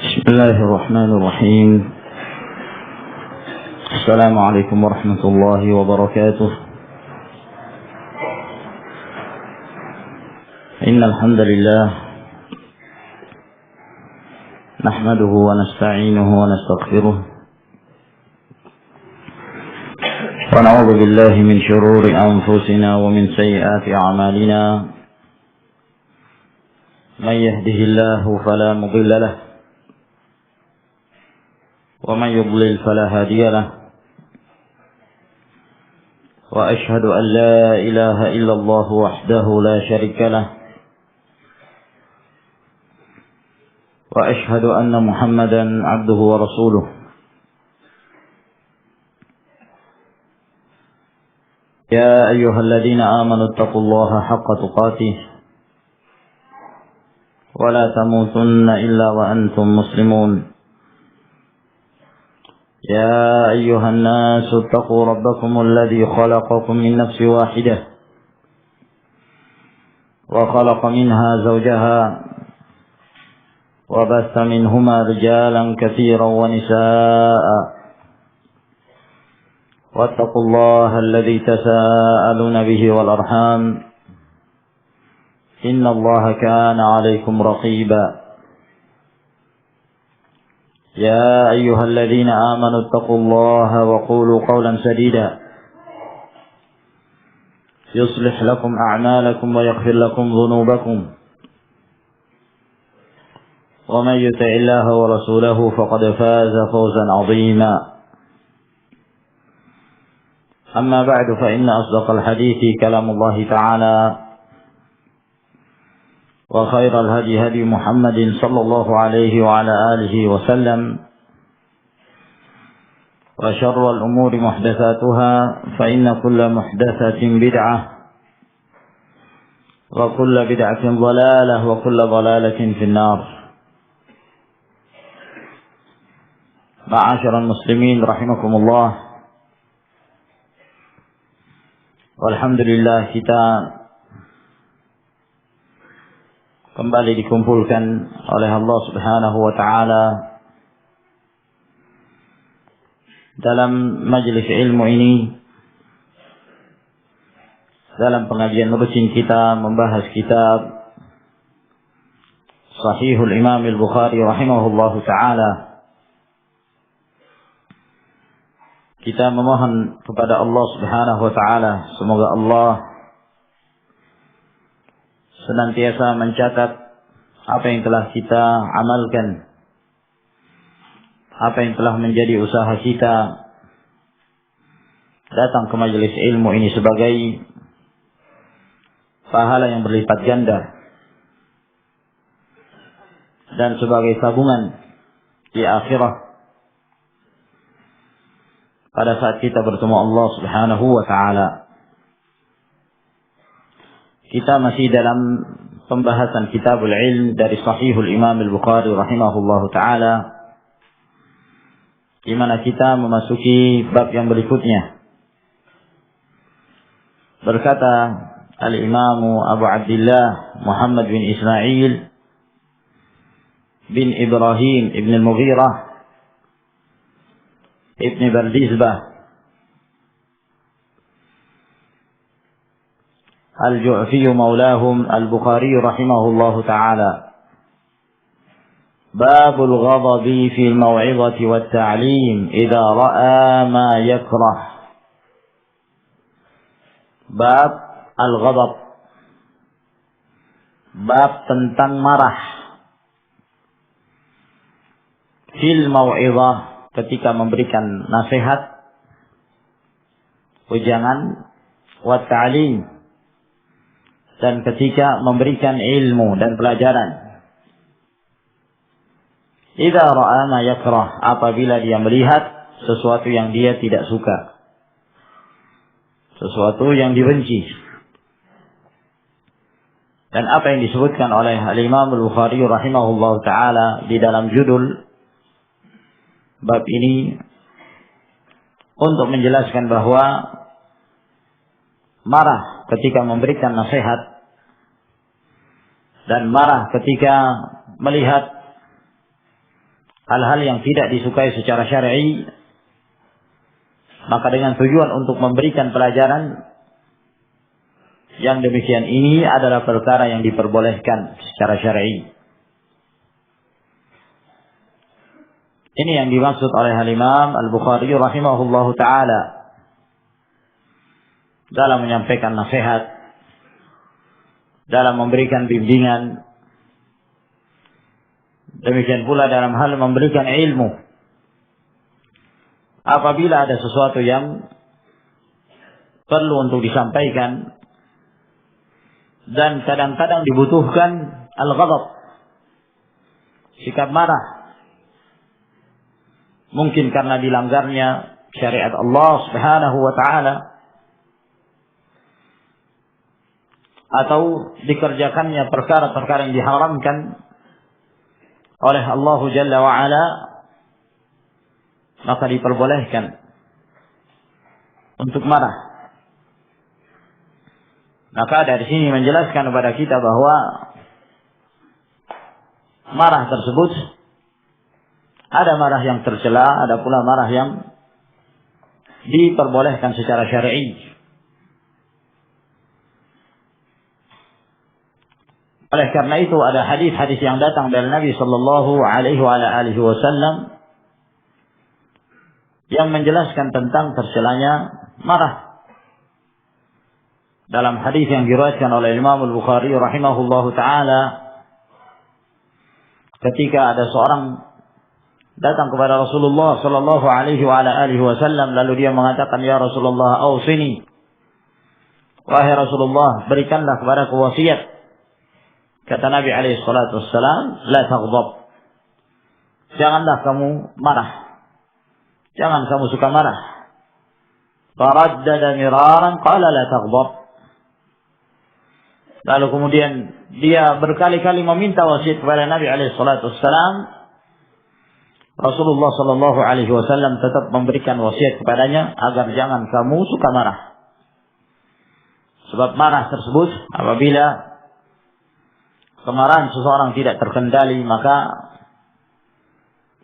بسم الله الرحمن الرحيم. السلام عليكم ورحمة الله وبركاته. إن الحمد لله نحمده ونستعينه ونستغفره ونعوذ بالله من شرور أنفسنا ومن سيئات أعمالنا. من يهده الله فلا مضل له ومن يضلل فلا هادي له. وأشهد أن لا إله إلا الله وحده لا شريك له. وأشهد أن محمدا عبده ورسوله. يا أيها الذين آمنوا اتقوا الله حق تقاته ولا تموتن إلا وأنتم مسلمون. يا أيها الناس اتقوا ربكم الذي خلقكم من نفس واحدة وخلق منها زوجها وبث منهما رجالا كثيرا ونساء. واتقوا الله الذي تساءلون به والأرحام إن الله كان عليكم رقيبا. يا أيها الذين آمنوا اتقوا الله وقولوا قولا سديدا يصلح لكم أعمالكم ويغفر لكم ذنوبكم. ومن يطع الله ورسوله فقد فاز فوزا عظيما. أما بعد فإن أصدق الحديث كلام الله تعالى وخير الهدي هدي محمد صلى الله عليه وعلى آله وسلم. وشر الأمور محدثاتها فإن كل محدثة بدعة وكل بدعة ضلالة وكل ضلالة في النار. معاشر المسلمين رحمكم الله. Alhamdulillah, kita kembali dikumpulkan oleh Allah Subhanahu wa taala dalam majelis ilmu ini, dalam pengajian rutin kita membahas kitab Sahihul Imam Al-Bukhari rahimahullahu taala. Kita memohon kepada Allah Subhanahu wa taala semoga Allah senantiasa mencatat apa yang telah kita amalkan, apa yang telah menjadi usaha kita datang ke majelis ilmu ini sebagai pahala yang berlipat ganda dan sebagai tabungan di akhirat pada saat kita bertemu Allah Subhanahu wa taala. Kita masih dalam pembahasan Kitabul Ilm dari Sahihul Imam Al-Bukhari rahimahullahu taala, di mana kita memasuki bab yang berikutnya. Berkata Al-Imam Abu Abdullah Muhammad bin Ismail bin Ibrahim ibn Al-Mughirah ibn Bardizbah الجعفي مولاهم البخاري رحمه الله تعالى: باب الغضب في الموعظة والتعليم إذا رأى ما يكره. Bab al-ghadab, bab tentang marah. Fil mau'izah, ketika memberikan nasihat, ujangan, wa ta'lim, dan ketika memberikan ilmu dan pelajaran. Idza ra'a ma yakrah, apabila dia melihat sesuatu yang dia tidak suka, sesuatu yang dibenci. Dan apa yang disebutkan oleh Al-Imam Al-Bukhari rahimahullahu taala di dalam judul bab ini untuk menjelaskan bahwa marah ketika memberikan nasihat dan marah ketika melihat hal-hal yang tidak disukai secara syar'i, maka dengan tujuan untuk memberikan pelajaran yang demikian ini adalah perkara yang diperbolehkan secara syar'i. Ini yang dimaksud oleh Al-Imam Al-Bukhari rahimahullahu ta'ala dalam menyampaikan nasihat, dalam memberikan bimbingan, demikian pula dalam hal memberikan ilmu. Apabila ada sesuatu yang perlu untuk disampaikan dan kadang-kadang dibutuhkan al-ghadab, sikap marah, mungkin karena dilanggarnya syariat Allah Subhanahu wa ta'ala atau dikerjakannya perkara-perkara yang diharamkan oleh Allah Jalla wa Ala, maka diperbolehkan untuk marah. Maka dari sini menjelaskan kepada kita bahwa marah tersebut ada marah yang tercela, ada pula marah yang diperbolehkan secara syar'i. Oleh karena itu ada hadis-hadis yang datang dari Nabi sallallahu alaihi wasallam yang menjelaskan tentang tercelanya marah. Dalam hadis yang diriwayatkan oleh Imam Al-Bukhari rahimahullahu taala, ketika ada seorang datang kepada Rasulullah sallallahu alaihi wasallam, lalu dia mengatakan, "Ya Rasulullah, ausini." Wahai Rasulullah, berikanlah kepadaku wasiat. Kata Nabi alaihi salatu wassalam, "La taghdab." Janganlah kamu marah. Jangan kamu suka marah. Faraddada miraran qala la taghdab. Lalu kemudian dia berkali-kali meminta wasiat kepada Nabi alaihi salatu wassalam. Rasulullah sallallahu alaihi wasallam tetap memberikan wasiat kepadanya agar jangan kamu suka marah. Sebab marah tersebut, apabila kemarahan seseorang tidak terkendali, maka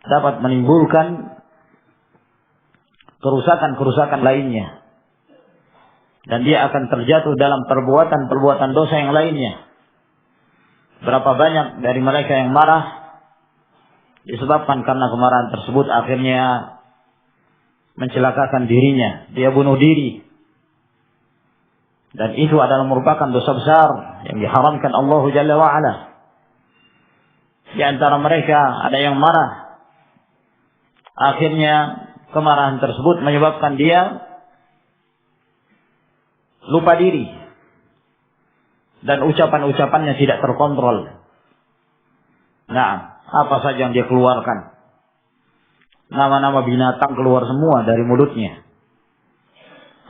dapat menimbulkan kerusakan-kerusakan lainnya. Dan dia akan terjatuh dalam perbuatan-perbuatan dosa yang lainnya. Berapa banyak dari mereka yang marah disebabkan karena kemarahan tersebut akhirnya mencelakakan dirinya. Dia bunuh diri. Dan itu adalah merupakan dosa besar yang diharamkan Allah Jalla wa'ala. Di antara mereka ada yang marah. Akhirnya kemarahan tersebut menyebabkan dia lupa diri. Dan ucapan-ucapannya tidak terkontrol. Nah, apa saja yang dia keluarkan. Nama-nama binatang keluar semua dari mulutnya.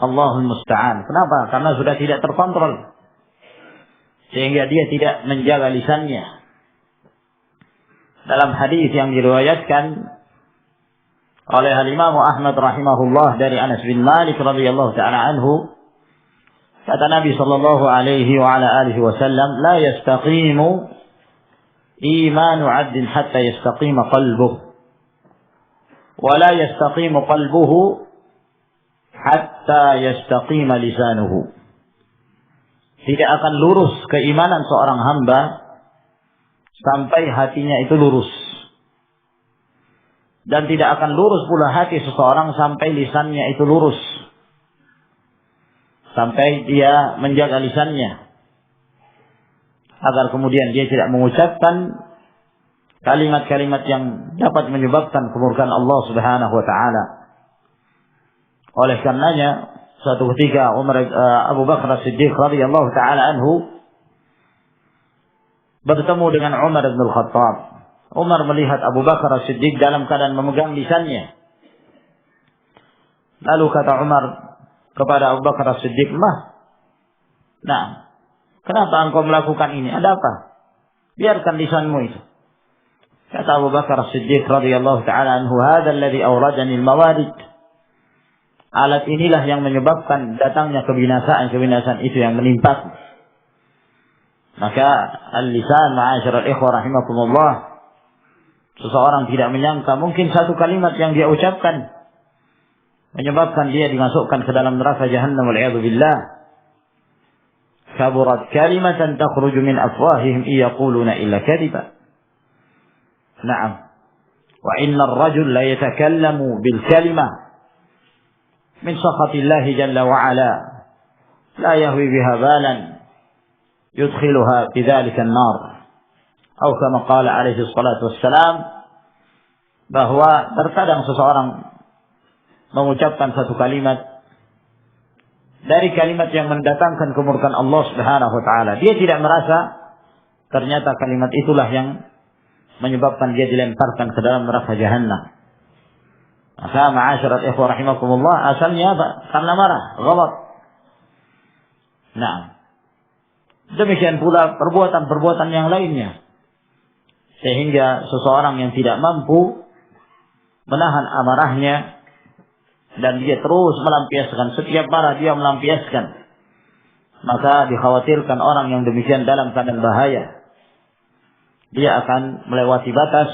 Allahul musta'an. Kenapa? Karena sudah tidak terkontrol. Sehingga dia tidak menjaga lisannya. Dalam hadis yang diriwayatkan oleh Al-Imam Ahmad rahimahullah dari Anas bin Malik radhiyallahu ta'ala anhu, kata Nabi sallallahu alaihi wa ala alihi wasallam, "La yastaqimu imanu 'abdin hatta yastaqima qalbuhu, wa la yastaqimu qalbuhu hatta yastaqima lisanuhu." Tidak akan lurus keimanan seorang hamba sampai hatinya itu lurus. Dan tidak akan lurus pula hati seseorang sampai lisannya itu lurus. Sampai dia menjaga lisannya. Agar kemudian dia tidak mengucapkan kalimat-kalimat yang dapat menyebabkan kemurkaan Allah Subhanahu wa ta'ala. Oleh karenanya, suatu ketika Abu Bakar As-Siddiq radhiyallahu ta'ala anhu bertemu dengan Umar bin Al-Khattab. Umar melihat Abu Bakar As-Siddiq dalam keadaan memegang lisannya. Lalu kata Umar kepada Abu Bakar As-Siddiq, kenapa engkau melakukan ini? Ada apa? Biarkan lisanmu itu. Kata Abu Bakar As-Siddiq radhiyallahu ta'ala anhu, "Hadzal ladzi awradani al-mawarid." Alat inilah yang menyebabkan datangnya kebinasaan itu yang menimpa. Maka al-lisan, ma'asyiral ikhwah rahimakumullah, Seseorang tidak menyangka mungkin satu kalimat yang dia ucapkan menyebabkan dia dimasukkan ke dalam neraka jahannam wal-'iyadzu billah. Kaburat kalimatan takhruju min afwahihim yaquluna illa kadiba. Na'am. Wa inna ar-rajul la yatakallamu bil kalimah min sakhatillahi jalla wa ala la yahwi biha balan yudkhiluha bidzalika an-nar. Atau kama qala alaihi salatu wassalam, bahwa terkadang seseorang mengucapkan satu kalimat dari kalimat yang mendatangkan kemurkaan Allah Subhanahu wa taala. Dia tidak merasa ternyata kalimat itulah yang menyebabkan dia dilemparkan ke dalam neraka jahannam. Maka ma'asyiral ikhwah rahimakumullah, asalnya apa? Karena marah, ghalat. Nah, demikian pula perbuatan-perbuatan yang lainnya. Sehingga seseorang yang tidak mampu menahan amarahnya dan dia terus melampiaskan, setiap marah dia melampiaskan, maka dikhawatirkan orang yang demikian dalam keadaan bahaya. Dia akan melewati batas,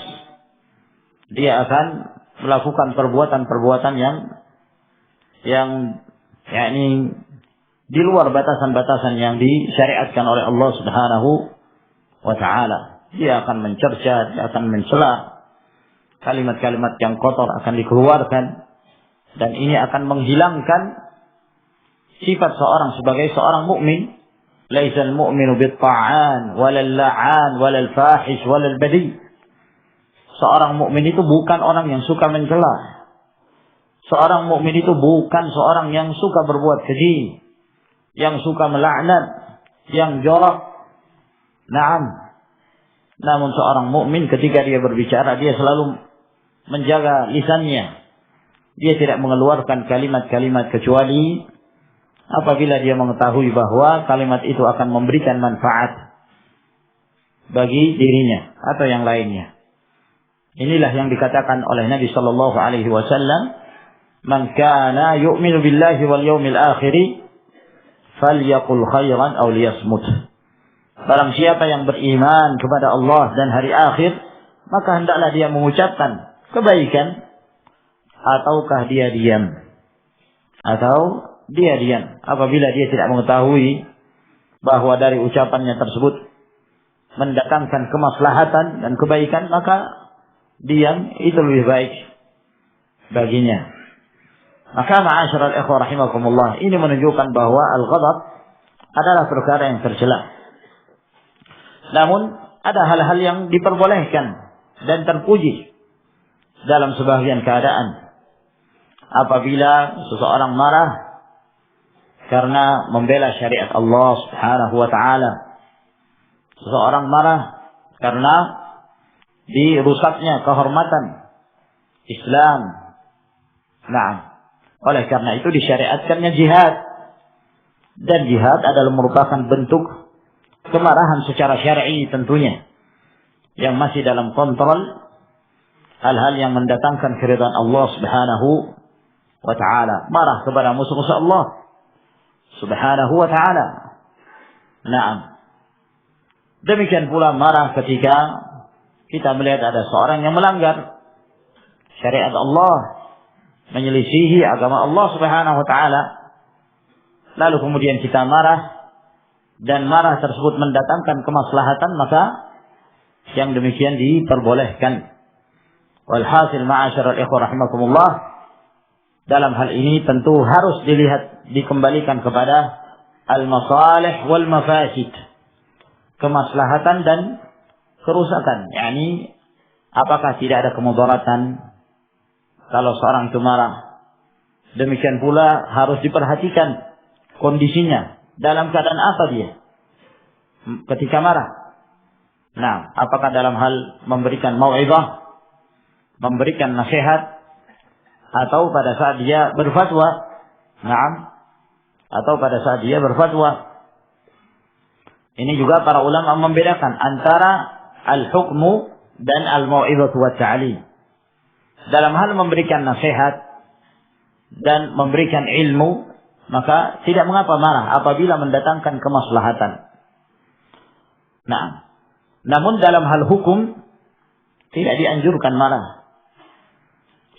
dia akan melakukan perbuatan-perbuatan yang yakni di luar batasan-batasan yang disyariatkan oleh Allah Subhanahu wa taala. Dia akan mencerca, dia akan mencela, kalimat-kalimat yang kotor akan dikeluarkan. Dan ini akan menghilangkan sifat seorang sebagai seorang mukmin. Laisal mu'minu bit-ta'an walal la'an walal fahish walal badi. Seorang mukmin itu bukan orang yang suka mencela. Seorang mukmin itu bukan seorang yang suka berbuat keji, yang suka melaknat, yang jorok. Naam. Namun seorang mukmin ketika dia berbicara, dia selalu menjaga lisannya. Dia tidak mengeluarkan kalimat-kalimat kecuali apabila dia mengetahui bahwa kalimat itu akan memberikan manfaat bagi dirinya atau yang lainnya. Inilah yang dikatakan oleh Nabi sallallahu alaihi wasallam, "Man kana yu'minu billahi wal yawmil akhir falyaqul khairan aw liyasmut." Barang siapa yang beriman kepada Allah dan hari akhir, maka hendaklah dia mengucapkan kebaikan ataukah dia diam. Apabila dia tidak mengetahui bahwa dari ucapannya tersebut mendatangkan kemaslahatan dan kebaikan, maka diam itu lebih baik baginya. Maka ma'asyiral ikhwah rahimakumullah, ini menunjukkan bahwa al-ghadab adalah perkara yang tercela. Namun ada hal-hal yang diperbolehkan dan terpuji dalam sebagian keadaan. Apabila seseorang marah karena membela syariat Allah Subhanahu wa taala. Seseorang marah karena dirusaknya kehormatan Islam. Nah, oleh karena itu disyariatkannya jihad. Dan jihad adalah merupakan bentuk kemarahan secara syar'i tentunya, yang masih dalam kontrol hal-hal yang mendatangkan keridhaan Allah Subhanahu wa ta'ala. Marah kepada musuh-musuh Allah Subhanahu wa ta'ala. Naam. Demikian pula marah ketika kita melihat ada seorang yang melanggar syariat Allah, menyelisihi agama Allah Subhanahu wa ta'ala, lalu kemudian kita marah, dan marah tersebut mendatangkan kemaslahatan, maka yang demikian diperbolehkan. Walhasil ma'asyiral ikhwah rahimakumullah, dalam hal ini tentu harus dilihat, dikembalikan kepada al-masalih wal mafasid, kemaslahatan dan kerusakan. Yani apakah tidak ada kemudaratan kalau seorang itu marah. Demikian pula harus diperhatikan kondisinya, dalam keadaan apa dia ketika marah. Nah, apakah dalam hal memberikan mau'izah, memberikan nasihat, atau pada saat dia berfatwa. Naam. Atau pada saat dia berfatwa. Ini juga para ulama membedakan antara al-hukmu dan al-mau'izatu wa ta'lim. Dalam hal memberikan nasihat dan memberikan ilmu, maka tidak mengapa marah apabila mendatangkan kemaslahatan. Nah, namun dalam hal hukum, Tidak dianjurkan marah.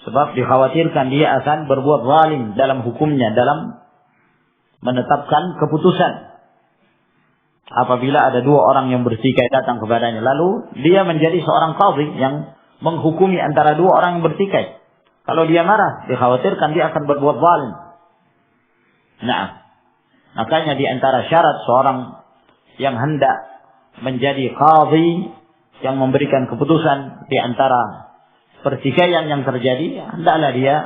Sebab dikhawatirkan dia akan berbuat zalim dalam hukumnya, dalam menetapkan keputusan. Apabila ada dua orang yang bertikai datang kepadanya, lalu dia menjadi seorang qadhi yang menghukumi antara dua orang yang bertikai. Kalau dia marah, dikhawatirkan dia akan berbuat zalim. Nah, makanya di antara syarat seorang yang hendak menjadi qadhi yang memberikan keputusan di antara pertikaian yang terjadi, hendaklah dia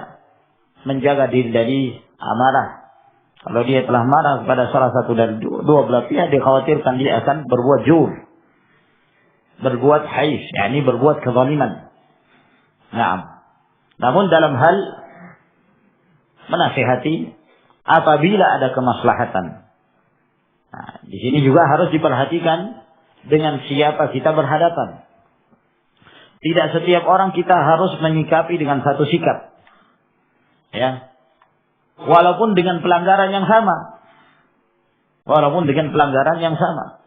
menjaga diri dari amarah. Kalau dia telah marah kepada salah satu dari dua belah pihak, dikhawatirkan dia akan berbuat jur, berbuat hais, yakni berbuat kezaliman. Nah, namun dalam hal menasihati, apabila ada kemaslahatan, nah, di sini juga harus diperhatikan dengan siapa kita berhadapan. Tidak setiap orang kita harus menyikapi dengan satu sikap. Ya. Walaupun dengan pelanggaran yang sama. Walaupun dengan pelanggaran yang sama.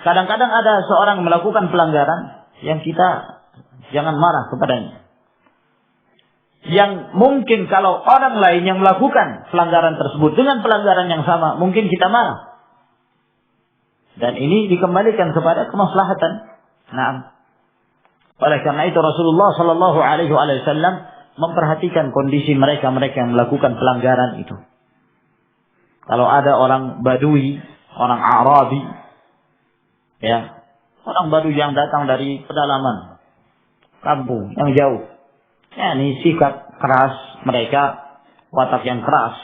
Kadang-kadang ada seorang melakukan pelanggaran yang kita jangan marah kepadanya. Yang mungkin kalau orang lain yang melakukan pelanggaran tersebut dengan pelanggaran yang sama, mungkin kita marah. Dan ini dikembalikan kepada kemaslahatan. Nah, oleh karena itu Rasulullah Shallallahu Alaihi Wasallam memperhatikan kondisi mereka-mereka yang melakukan pelanggaran itu. Kalau ada orang Badui, orang Arabi, ya, orang Badui yang datang dari pedalaman kampung yang jauh, ya, ini sikap keras mereka, watak yang keras,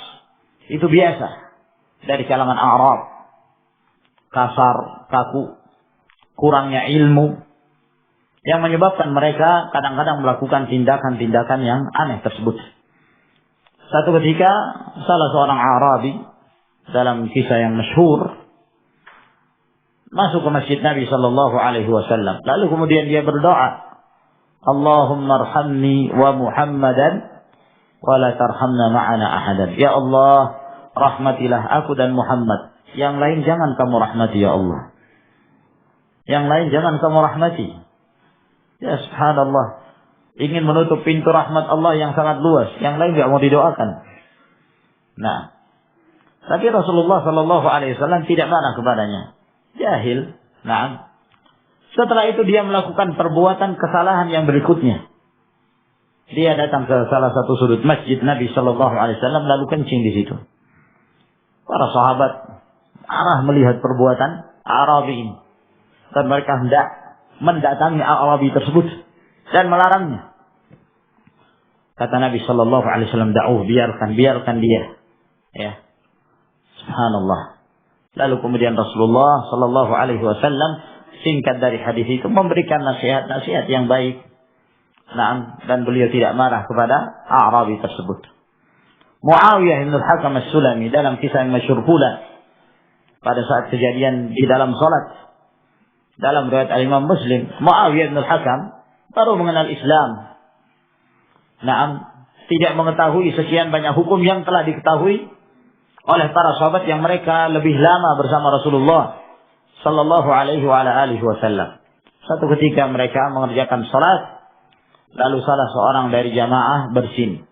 itu biasa dari kalangan Arab, kasar, kaku, kurangnya ilmu, yang menyebabkan mereka kadang-kadang melakukan tindakan-tindakan yang aneh tersebut. Satu ketika salah seorang Arabi dalam kisah yang masyhur masuk ke masjid Nabi Sallallahu Alaihi Wasallam. Lalu kemudian dia berdoa, Allahumma arhamni wa Muhammadan wa la tarhamna ma'ana ahadan. Ya Allah, rahmatilah aku dan Muhammad. Yang lain jangan kamu rahmati ya Allah. Yang lain jangan kamu rahmati. Ya subhanallah, ingin menutup pintu rahmat Allah yang sangat luas, yang lain tidak mau didoakan. Nah, tapi Rasulullah Sallallahu Alaihi Wasallam tidak marah kepadanya, jahil. Nah, setelah itu dia melakukan perbuatan kesalahan yang berikutnya. Dia datang ke salah satu sudut masjid Nabi Sallallahu Alaihi Wasallam lalu kencing di situ. Para sahabat marah melihat perbuatan Arabi ini, dan mereka hendak mendatangi Arabi tersebut dan melarangnya. Kata Nabi Sallallahu Alaihi Wasallam, "Da'uh, biarkan dia." Ya, subhanallah. Lalu kemudian Rasulullah Sallallahu Alaihi Wasallam singkat dari hadis itu memberikan nasihat-nasihat yang baik. Nah, dan beliau tidak marah kepada Arabi tersebut. Muawiyah bin Al-Hakam As-Sulami dalam kisah yang masyhur pula pada saat kejadian di dalam salat. Dalam riwayat Al-Imam Muslim, Muawiyah bin Al-Hakam baru mengenal Islam. Naam, tidak mengetahui sekian banyak hukum yang telah diketahui oleh para sahabat yang mereka lebih lama bersama Rasulullah Sallallahu Alaihi Wasallam. Satu ketika mereka mengerjakan salat, lalu salah seorang dari jamaah bersin.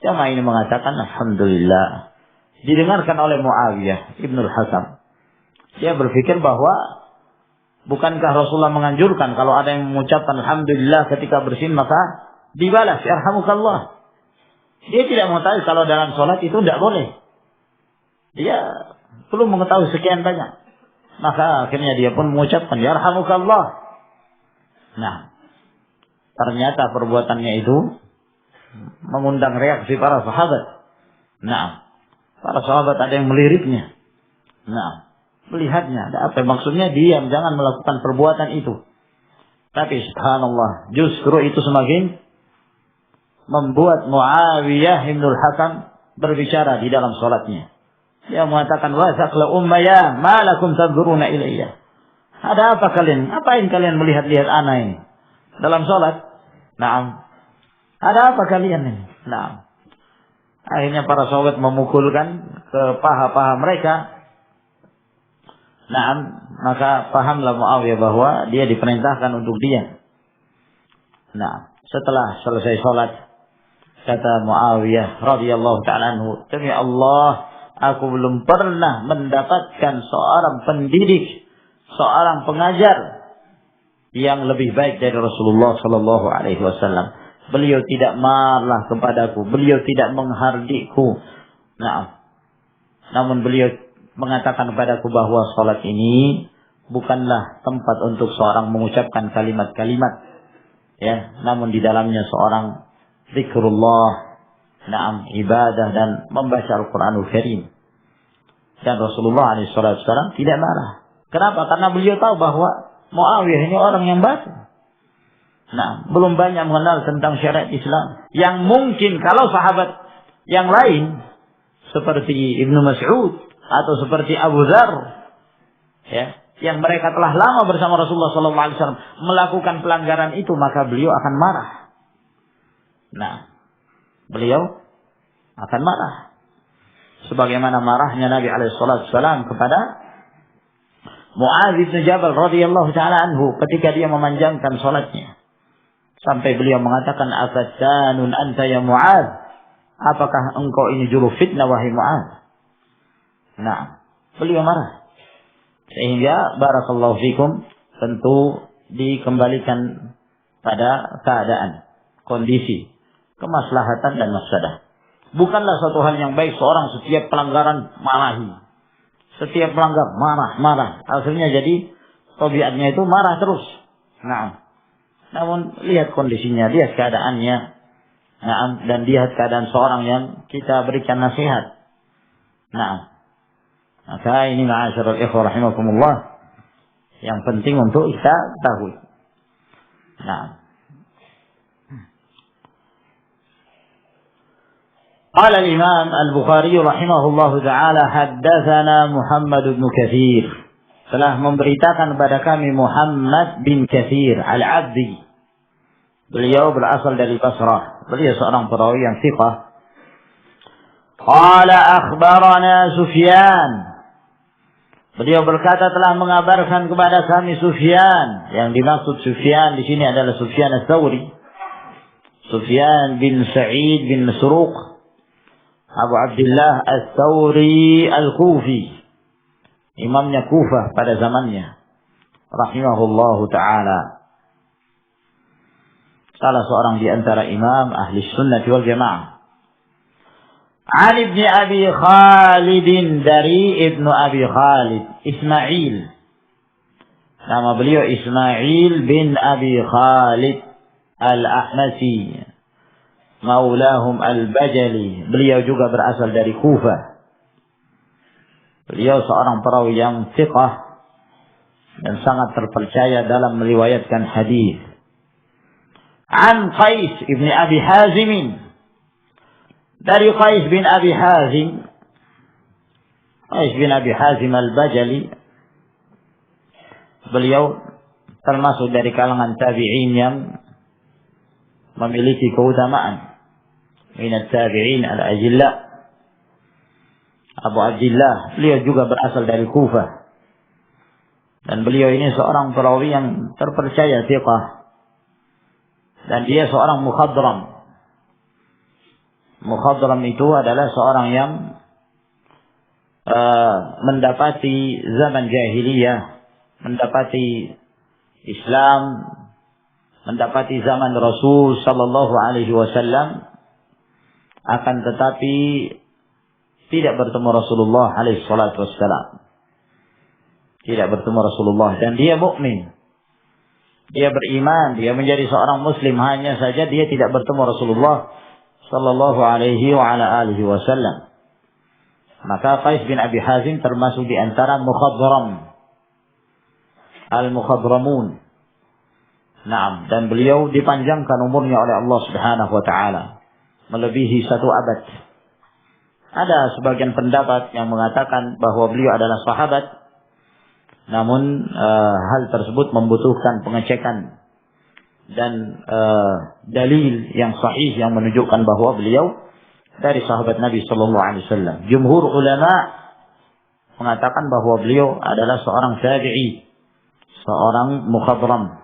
Jamaah ini mengatakan, Alhamdulillah. Didengarkan oleh Muawiyah ibn Al-Hakam. Dia berpikir bahwa bukankah Rasulullah menganjurkan kalau ada yang mengucapkan Alhamdulillah ketika bersin maka dibalas, yarhamukallah. Dia tidak mengetahui kalau dalam sholat itu tidak boleh. Dia belum mengetahui sekian banyak. Maka akhirnya dia pun mengucapkan yarhamukallah. Nah, ternyata perbuatannya itu mengundang reaksi para sahabat. Nah, para sahabat ada yang meliriknya. Nah, melihatnya, ada apa maksudnya diam, jangan melakukan perbuatan itu. Tapi subhanallah, justru itu semakin membuat Muawiyah bin Al-Hakam berbicara di dalam salatnya. Dia mengatakan, wa saqla ummaya ma lakum tadhuruna ilayya. Ada apa kalian? Apain kalian melihat-lihat ana ini dalam salat? Naam. Ada apa kalian ini? Naam. Akhirnya para sahabat memukulkan ke paha-paha mereka. Naam, maka pahamlah Muawiyah bahwa dia diperintahkan untuk diam. Nah, setelah selesai sholat, kata Muawiyah radhiyallahu ta'ala anhu, demi Allah, aku belum pernah mendapatkan seorang pendidik, seorang pengajar yang lebih baik dari Rasulullah sallallahu alaihi wasallam. Beliau tidak marah kepadaku, beliau tidak menghardikku. Nah, namun beliau mengatakan kepadaku bahwa salat ini bukanlah tempat untuk seorang mengucapkan kalimat-kalimat, ya, namun di dalamnya seorang zikrullah, na'am, ibadah dan membaca Al-Qur'anul Karim. Dan Rasulullah alaihi wasallam tidak marah. Kenapa? Karena beliau tahu bahwa Muawiyah ini orang yang baru. Nah, belum banyak mengenal tentang syariat Islam. Yang mungkin kalau sahabat yang lain seperti Ibnu Mas'ud atau seperti Abu Dzar, ya, yang mereka telah lama bersama Rasulullah SAW melakukan pelanggaran itu, maka beliau akan marah. Nah, beliau akan marah. Sebagaimana marahnya Nabi SAW kepada Mu'adz bin Jabal radhiyallahu ta'ala anhu ketika dia memanjangkan salatnya. Sampai beliau mengatakan, "Afattanun anta ya Mu'adz? Apakah engkau ini juru fitnah wahai Mu'adz?" Nah, beliau marah. Sehingga barakallahu fikum tentu dikembalikan pada keadaan, kondisi, kemaslahatan dan mafsadah. Bukanlah suatu hal yang baik seorang setiap pelanggaran marahi. Setiap pelanggar marah. Akhirnya jadi tabiatnya itu marah terus. Nah, namun lihat kondisinya, lihat keadaannya. Nah, dan lihat keadaan seorang yang kita berikan nasihat. Nah, maka ini ma'asyiral ikhwah rahimakumullah yang penting untuk kita tahu. Nah, قال الإمام البخاري رحمه الله تعالى حدثنا محمد بن كثير, telah memberitakan kepada kami Muhammad bin Katsir al-Abdi. Beliau berasal dari Basrah. Beliau seorang perawi yang thiqah. Qala akhbarana Sufyan. Beliau berkata telah mengabarkan kepada kami Sufyan. Yang dimaksud Sufyan di sini adalah Sufyan ats-Tsauri. Sufyan bin Sa'id bin Masruq Abu Abdullah ats-Tsauri al-Kufi, imamnya Kufah pada zamannya, rahimahullahu ta'ala. Salah seorang di antara imam ahli sunnah wal jamaah. An ibn Abi Khalid, dari ibnu Abi Khalid, Ismail. Nama beliau Ismail bin Abi Khalid al-Ahmasi, maulahum al-Bajali. Beliau juga berasal dari Kufah. Beliau seorang perawi yang thiqah dan sangat terpercaya dalam meriwayatkan hadis. An Qais ibn Abi Hazim, dari Qais bin Abi Hazim. Qais bin Abi Hazim al-Bajali, beliau termasuk dari kalangan tabi'in yang memiliki keutamaan. Min at-tabi'in al-ajilla. Abu Abdullah, beliau juga berasal dari Kufah. Dan beliau ini seorang perawi yang terpercaya, thiqah. Dan dia seorang mukhadram. Mukhadram itu adalah seorang yang mendapati zaman jahiliyah, mendapati Islam, mendapati zaman Rasul sallallahu alaihi wasallam, akan tetapi tidak bertemu Rasulullah alaihi salatu wassalam. Tidak bertemu Rasulullah, dan dia mukmin. Dia beriman, dia menjadi seorang muslim, hanya saja dia tidak bertemu Rasulullah sallallahu alaihi wa ala alihi wasallam. Maka Qais bin Abi Hazim termasuk di antara mukhadram, al-mukhadramun. Naam, dan beliau dipanjangkan umurnya oleh Allah Subhanahu wa taala melebihi 1 abad. Ada sebagian pendapat yang mengatakan bahwa beliau adalah sahabat, namun hal tersebut membutuhkan pengecekan dan dalil yang sahih yang menunjukkan bahwa beliau dari sahabat Nabi sallallahu alaihi wasallam. Jumhur ulama mengatakan bahwa beliau adalah seorang tabi'i, seorang mukhadram.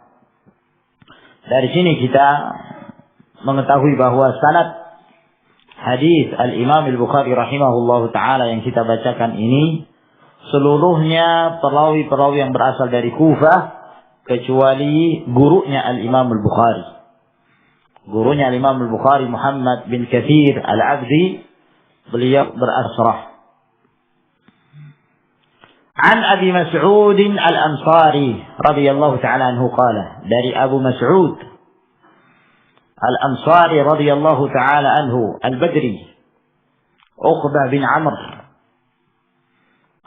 Dari sini kita mengetahui bahwa sanad hadis Al-Imam Al-Bukhari rahimahullahu ta'ala yang kita bacakan ini seluruhnya perawi-perawi yang berasal dari Kufah kecuali gurunya Al-Imam Al-Bukhari. Gurunya Al-Imam Al-Bukhari Muhammad bin Katsir Al-Abdi, beliau berasrah. An Abi Mas'ud Al-Ansari radhiyallahu ta'ala anhu qala, dari Abu Mas'ud Al-Ansari radhiyallahu ta'ala anhu Al-Badri, Uqbah bin Amr,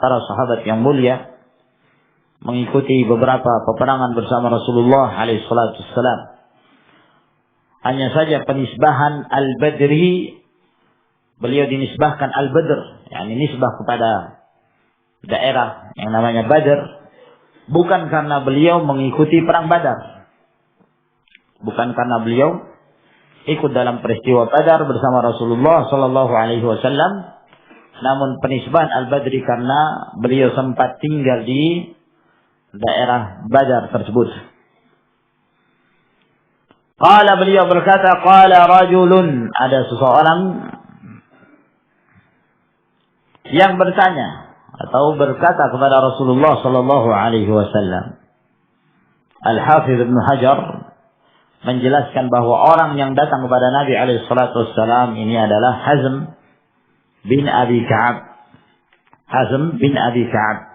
para sahabat yang mulia, mengikuti beberapa peperangan bersama Rasulullah alaihi salatu wassalam. Hanya saja penisbahan Al-Badri, beliau dinisbahkan Al-Badr, yakni nisbah kepada daerah yang namanya Badr, bukan karena beliau mengikuti perang Badar, bukan karena beliau ikut dalam peristiwa Badar bersama Rasulullah sallallahu alaihi wasallam, namun penisbahan Al-Badri karena beliau sempat tinggal di daerah Badar tersebut. Qala, beliau berkata, qala rajulun, ada seseorang yang bertanya atau berkata kepada Rasulullah sallallahu alaihi wasallam. Al-Hafidz Ibnu Hajar menjelaskan bahwa orang yang datang kepada Nabi alaihi salatu wasallam ini adalah Hazm bin Abi Ka'ab. Hazm bin Abi Ka'ab.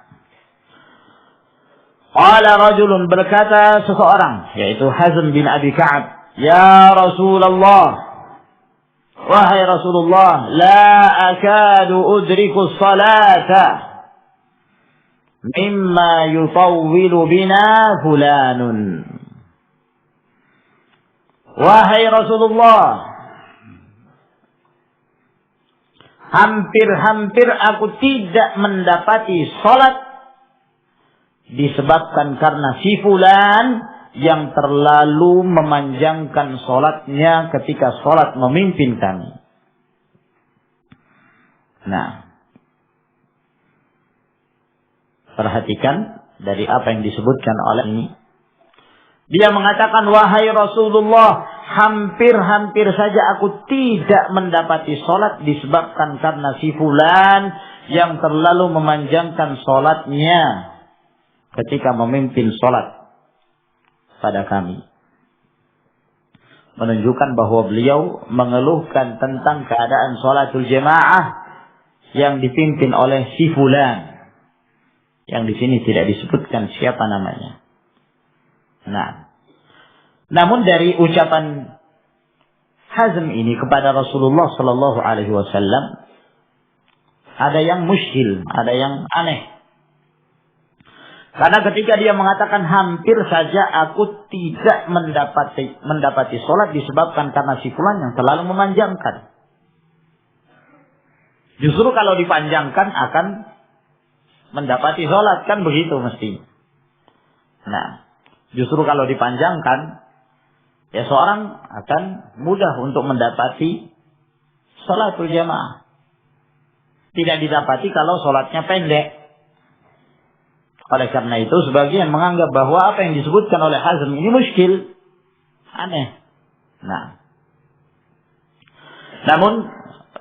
Qala rajulun, berkata seseorang yaitu Hazm bin Abi Ka'ab, ya Rasulullah, wahai Rasulullah, la akadu udriku salata mimma yutawwilu bina fulanun. Wahai Rasulullah, hampir-hampir aku tidak mendapati salat disebabkan karena si fulan yang terlalu memanjangkan salatnya ketika salat memimpin kami. Nah, perhatikan dari apa yang disebutkan oleh ini. Dia mengatakan, wahai Rasulullah, hampir-hampir saja aku tidak mendapati salat disebabkan karena si fulan yang terlalu memanjangkan salatnya ketika memimpin salat pada kami. Menunjukkan bahwa beliau mengeluhkan tentang keadaan salatul jamaah yang dipimpin oleh si fulan, yang di sini tidak disebutkan siapa namanya. Nah, namun dari ucapan Hazm ini kepada Rasulullah sallallahu alaihi wasallam ada yang mushkil, ada yang aneh. Karena ketika dia mengatakan hampir saja aku tidak mendapati salat disebabkan karena si fulan yang terlalu memanjangkan. Justru kalau dipanjangkan akan mendapati salat, kan begitu mesti. Nah, justru kalau dipanjangkan, ya seorang akan mudah untuk mendapati salatul jamaah. Tidak didapati kalau salatnya pendek. Oleh karena itu, sebagian menganggap bahwa apa yang disebutkan oleh Hazm ini muskil, aneh. Nah, namun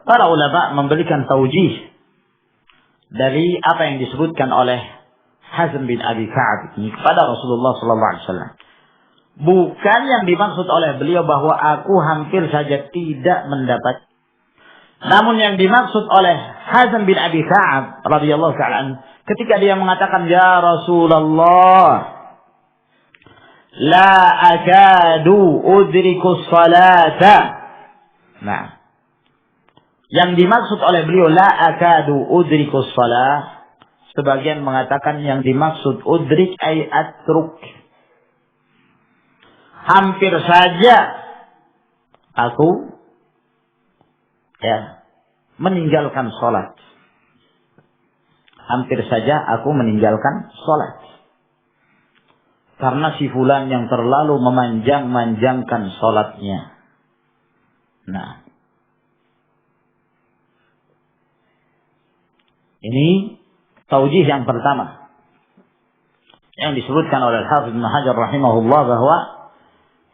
para ulama memberikan taujih dari apa yang disebutkan oleh Hazm bin Abi Ka'ab ini kepada Rasulullah sallallahu alaihi wasallam. Bukan yang dimaksud oleh beliau bahwa aku hampir saja tidak mendapat. Namun yang dimaksud oleh Hazm bin Abi Ka'ab radhiyallahu ta'ala ketika dia mengatakan, ya Rasulullah, la akadu udriku salata. Nah, yang dimaksud oleh beliau la akadu udriku salah, sebagian mengatakan yang dimaksud udrik ay atruk, hampir saja aku meninggalkan salat. Hampir saja aku meninggalkan salat karena si fulan yang terlalu memanjangkan salatnya. Nah, ini taujih yang pertama yang disebutkan oleh Al-Hafidz Ibnu Hajar rahimahullah, bahwa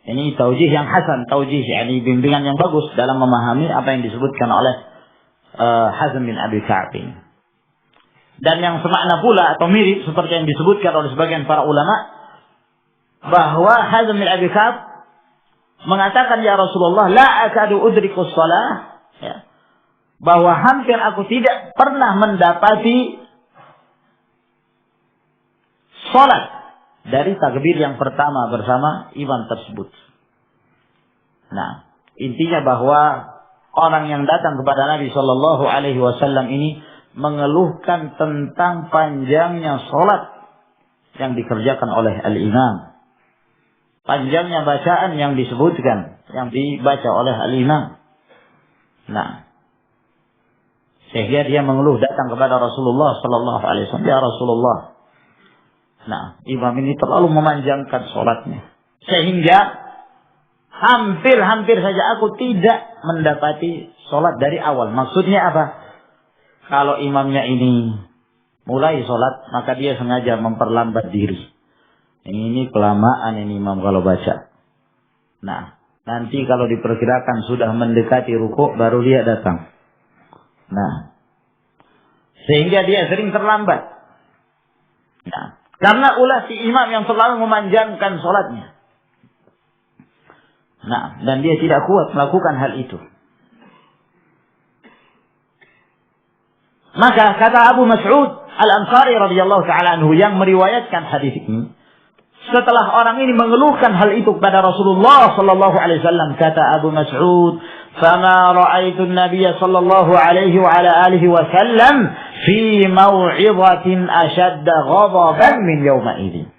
Ini taujih yang hasan, taujih yakni bimbingan yang bagus dalam memahami apa yang disebutkan oleh Hazm bin Abi Ka'ab. Dan yang semakna pula atau mirip seperti yang disebutkan oleh sebagian para ulama bahwa Hazm bin Abi Ka'ab mengatakan, ya Rasulullah, la akadu udrikus shalah, ya, bahwa hampir aku tidak pernah mendapati salat dari takbir yang pertama bersama imam tersebut. Nah, intinya bahwa orang yang datang kepada Nabi Shallallahu Alaihi Wasallam ini mengeluhkan tentang panjangnya salat yang dikerjakan oleh al-imam, panjangnya bacaan yang disebutkan, yang dibaca oleh al-imam. Nah, sehingga dia mengeluh datang kepada Rasulullah Shallallahu Alaihi Wasallam, ya Rasulullah, nah, imam ini terlalu memanjangkan sholatnya. Sehingga hampir saja aku tidak mendapati sholat dari awal. Maksudnya apa? Kalau imamnya ini mulai sholat, maka dia sengaja memperlambat diri. Ini kelamaan ini imam kalau baca. Nah, nanti kalau diperkirakan sudah mendekati rukuk, baru dia datang. Nah, sehingga dia sering terlambat. Nah, karena ulah si imam yang selalu memanjangkan sholatnya. Nah, dan dia tidak kuat melakukan hal itu. Maka kata Abu Mas'ud Al-Ansari radhiyallahu ta'ala anhu yang meriwayatkan hadis ini, setelah orang ini mengeluhkan hal itu kepada Rasulullah sallallahu alaihi wasallam, kata Abu Mas'ud, "Fama ra'aitu an-nabiy sallallahu alaihi wa ala alihi wasallam fi mau'izatin ashadda ghadaban min yawma idin."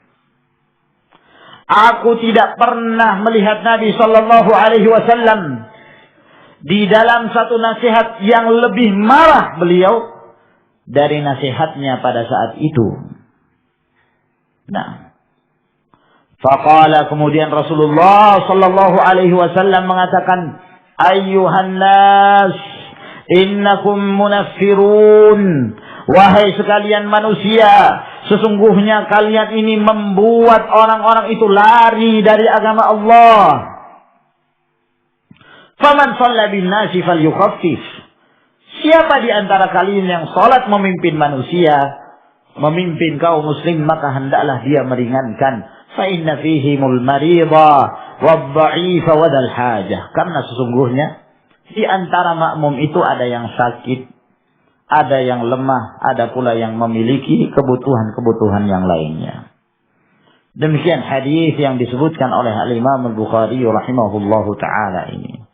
Aku tidak pernah melihat Nabi sallallahu alaihi wasallam di dalam satu nasihat yang lebih marah beliau dari nasihatnya pada saat itu. Nah, faqala, kemudian Rasulullah sallallahu alaihi wasallam mengatakan, "Ayyuhan nas, innakum munaffirun." Wahai sekalian manusia, sesungguhnya kalian ini membuat orang-orang itu lari dari agama Allah. Faman shalla bin nasi falyukhaffif. Siapa di antara kalian yang salat memimpin manusia, memimpin kaum muslim, maka hendaklah dia meringankan. Fa inna fihimul marida wad-dha'ifa wa dzal hajah. Karena sesungguhnya di antara makmum itu ada yang sakit, ada yang lemah, ada pula yang memiliki kebutuhan-kebutuhan yang lainnya. Demikian hadis yang disebutkan oleh Al-Imam Al-Bukhari rahimahullahu ta'ala ini.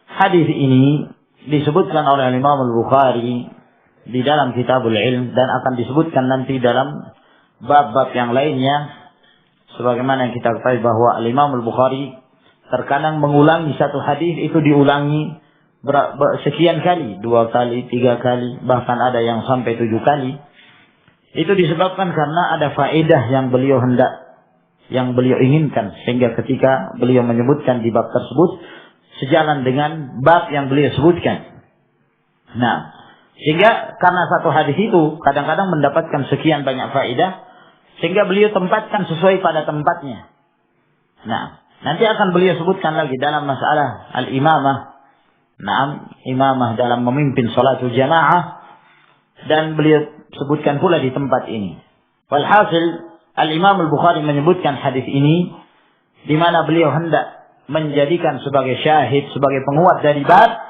Hadis ini disebutkan oleh Al-Imam Al-Bukhari di dalam Kitabul Ilm dan akan disebutkan nanti dalam bab-bab yang lainnya. Sebagaimana yang kita ketahui bahwa Al-Imam Al-Bukhari terkadang mengulangi satu hadis itu diulangi sekian kali, 2 kali, 3 kali, bahkan ada yang sampai 7 kali. Itu disebabkan karena ada faedah yang beliau inginkan, sehingga ketika beliau menyebutkan di bab tersebut sejalan dengan bab yang beliau sebutkan. Nah, sehingga karena satu hadis itu kadang-kadang mendapatkan sekian banyak faedah, sehingga beliau tempatkan sesuai pada tempatnya. Nah, nanti akan beliau sebutkan lagi dalam masalah al-imamah. Nah, imamah dalam memimpin salatul jamaah, dan beliau sebutkan pula di tempat ini. Walhasil, Al-Imam Al-Bukhari menyebutkan hadis ini di mana beliau hendak menjadikan sebagai syahid, sebagai penguat dari bab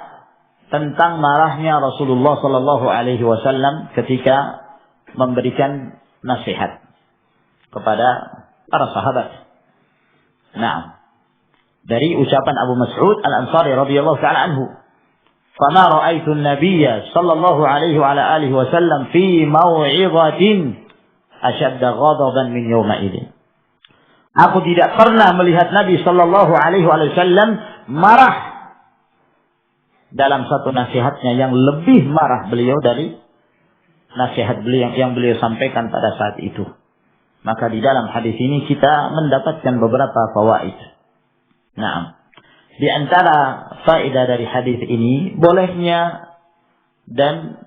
tentang marahnya Rasulullah sallallahu alaihi wasallam ketika memberikan nasihat kepada para sahabat. Nah, dari ucapan Abu Mas'ud Al-Ansari radhiyallahu ta'ala anhu, "Fama ra'aitu an-nabiyya sallallahu alaihi wa ala alihi wasallam fi mau'izatin ashadda ghadaban min yawma idzin." Aku tidak pernah melihat Nabi sallallahu alaihi wasallam marah dalam satu nasihatnya yang lebih marah beliau dari nasihat beliau yang beliau sampaikan pada saat itu. Maka di dalam hadis ini kita mendapatkan beberapa fawaid. Nah, di antara faedah dari hadis ini bolehnya dan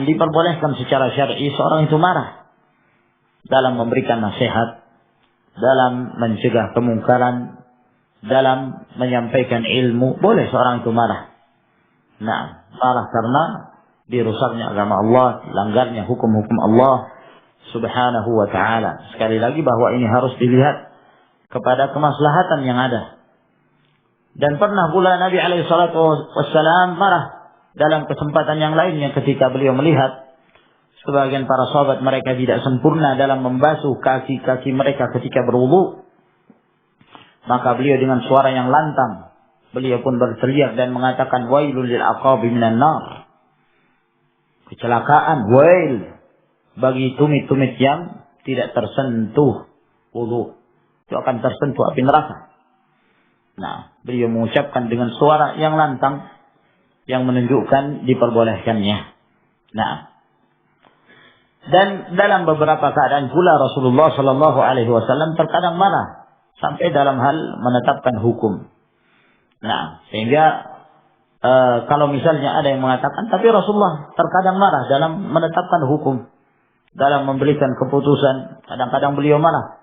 diperbolehkan secara syar'i seorang itu marah dalam memberikan nasihat, dalam mencegah kemungkaran, dalam menyampaikan ilmu, boleh seorang itu marah. Nah, marah karena dirusaknya agama Allah, langgarnya hukum-hukum Allah Subhanahu wa ta'ala. Sekali lagi bahwa ini harus dilihat kepada kemaslahatan yang ada. Dan pernah pula Nabi SAW marah dalam kesempatan yang lainnya ketika beliau melihat sebagian para sahabat mereka tidak sempurna dalam membasuh kaki-kaki mereka ketika berwudu. Maka beliau dengan suara yang lantang, beliau pun berteriak dan mengatakan, wailul lil aqabi minan nar. Kecelakaan, wail bagi tumit-tumit yang tidak tersentuh wudu. Itu akan tersentuh api neraka. Nah, beliau mengucapkan dengan suara yang lantang yang menunjukkan diperbolehkannya. Nah, dan dalam beberapa keadaan pula Rasulullah Shallallahu Alaihi Wasallam terkadang marah sampai dalam hal menetapkan hukum. Nah, sehingga kalau misalnya ada yang mengatakan, tapi Rasulullah terkadang marah dalam menetapkan hukum, dalam memberikan keputusan, kadang-kadang beliau marah.